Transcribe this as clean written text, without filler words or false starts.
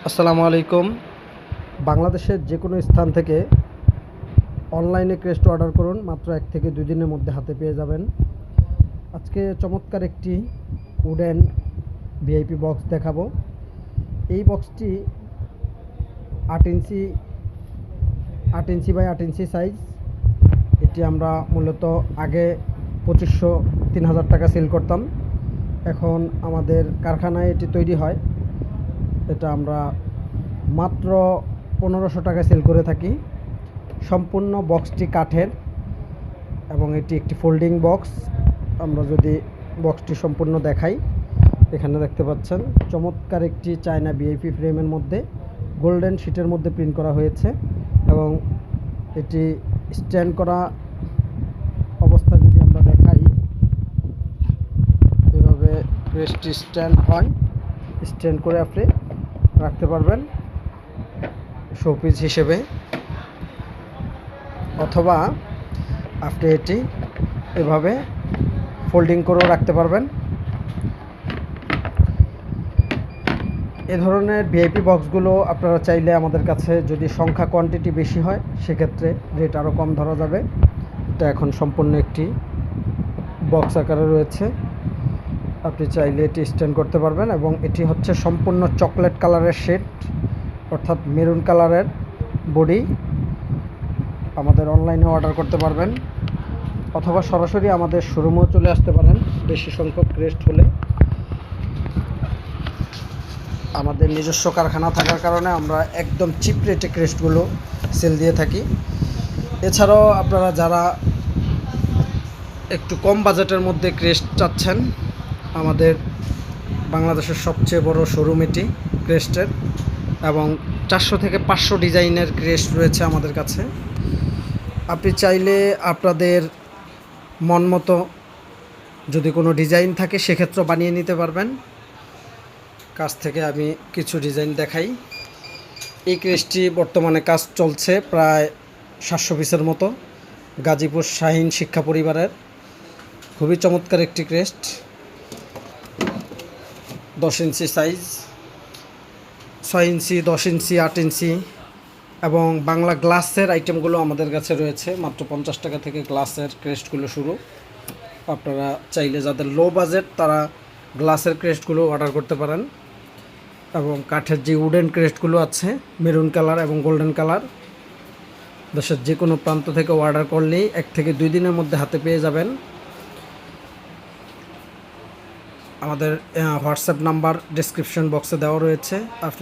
আসসালামু আলাইকুম। বাংলাদেশের যে কোনো স্থান থেকে অনলাইনে ক্রেস্ট অর্ডার করুন, মাত্র 1 থেকে 2 দিনের মধ্যে হাতে পেয়ে যাবেন। আজকে চমৎকার একটি উডেন ভিআইপি বক্স দেখাবো। এই বক্সটি 8 ইঞ্চি বাই 8 ইঞ্চি সাইজ। এটি আমরা মূলত আগে 2500-3000 টাকা সেল করতাম। এখন আমাদের কারখানায় এটি তৈরি হয়। এটা আমরা মাত্র 1500 টাকা সেল করে থাকি। সম্পূর্ণ বক্সটি কাঠের এবং এটি একটি ফোল্ডিং বক্স। আমরা যদি বক্সটি সম্পূর্ণ দেখাই, এখানে দেখতে পাচ্ছেন চমৎকার একটি চায়না ভিআইপি ফ্রেমের মধ্যে গোল্ডেন শিটের মধ্যে প্রিন্ট করা হয়েছে এবং এটি স্ট্যান্ড করা অবস্থা যদি আমরা দেখাই, এভাবে ক্রেস্টটি স্ট্যান্ড হয়। স্ট্যান্ড করে আপনি রাখতে পারবেন শোপিস হিসেবে, অথবা আপনি এটি এভাবে ফোল্ডিং করেও রাখতে পারবেন। এ ধরনের ভিআইপি বক্সগুলো আপনারা চাইলে আমাদের কাছে, যদি সংখ্যা কোয়ান্টিটি বেশি হয়, সেক্ষেত্রে রেট আরও কম ধরা যাবে। এটা এখন সম্পূর্ণ একটি বক্স আকারে রয়েছে। আপনি চাইলে এটি স্ট্যান্ড করতে পারবেন এবং এটি হচ্ছে সম্পূর্ণ চকলেট কালারের শেড, অর্থাৎ মেরুন কালারের বডি। আমাদের অনলাইনে অর্ডার করতে পারবেন অথবা সরাসরি আমাদের শোরুমেও চলে আসতে পারেন। বেশি সংখ্যক ক্রেস্ট হলে আমাদের নিজস্ব কারখানা থাকার কারণে আমরা একদম চিপ রেটে ক্রেস্টগুলো সেল দিয়ে থাকি। এছাড়াও আপনারা যারা একটু কম বাজেটের মধ্যে ক্রেস্ট চাচ্ছেন, আমাদের বাংলাদেশের সবচেয়ে বড় শোরুম এটি ক্রেস্টের, এবং 400 থেকে 500 ডিজাইনের ক্রেস্ট রয়েছে আমাদের কাছে। আপনি চাইলে আপনাদের মন মতো যদি কোনো ডিজাইন থাকে, সেক্ষেত্রে বানিয়ে নিতে পারবেন। কাছ থেকে আমি কিছু ডিজাইন দেখাই। এই ক্রেস্টটি বর্তমানে কাজ চলছে প্রায় 700 পিসের মতো। গাজীপুর শাহীন শিক্ষা পরিবারের খুবই চমৎকার একটি ক্রেস্ট, 10 ইঞ্চি সাইজ, 6 ইঞ্চি, 10 ইঞ্চি, 8 ইঞ্চি এবং বাংলা গ্লাসের আইটেমগুলো আমাদের কাছে রয়েছে। মাত্র 50 টাকা থেকে গ্লাসের ক্রেস্টগুলো শুরু। আপনারা চাইলে যাদের লো বাজেট, তারা গ্লাসের ক্রেস্টগুলো অর্ডার করতে পারেন। এবং কাঠের যে উডেন ক্রেস্টগুলো আছে, মেরুন কালার এবং গোল্ডেন কালার, দেশের যে কোনো প্রান্ত থেকে অর্ডার করলেই 1 থেকে 2 দিনের মধ্যে হাতে পেয়ে যাবেন। আমাদের হোয়াটসঅ্যাপ নাম্বার ডেসক্রিপশন বক্সে দেওয়া রয়েছে।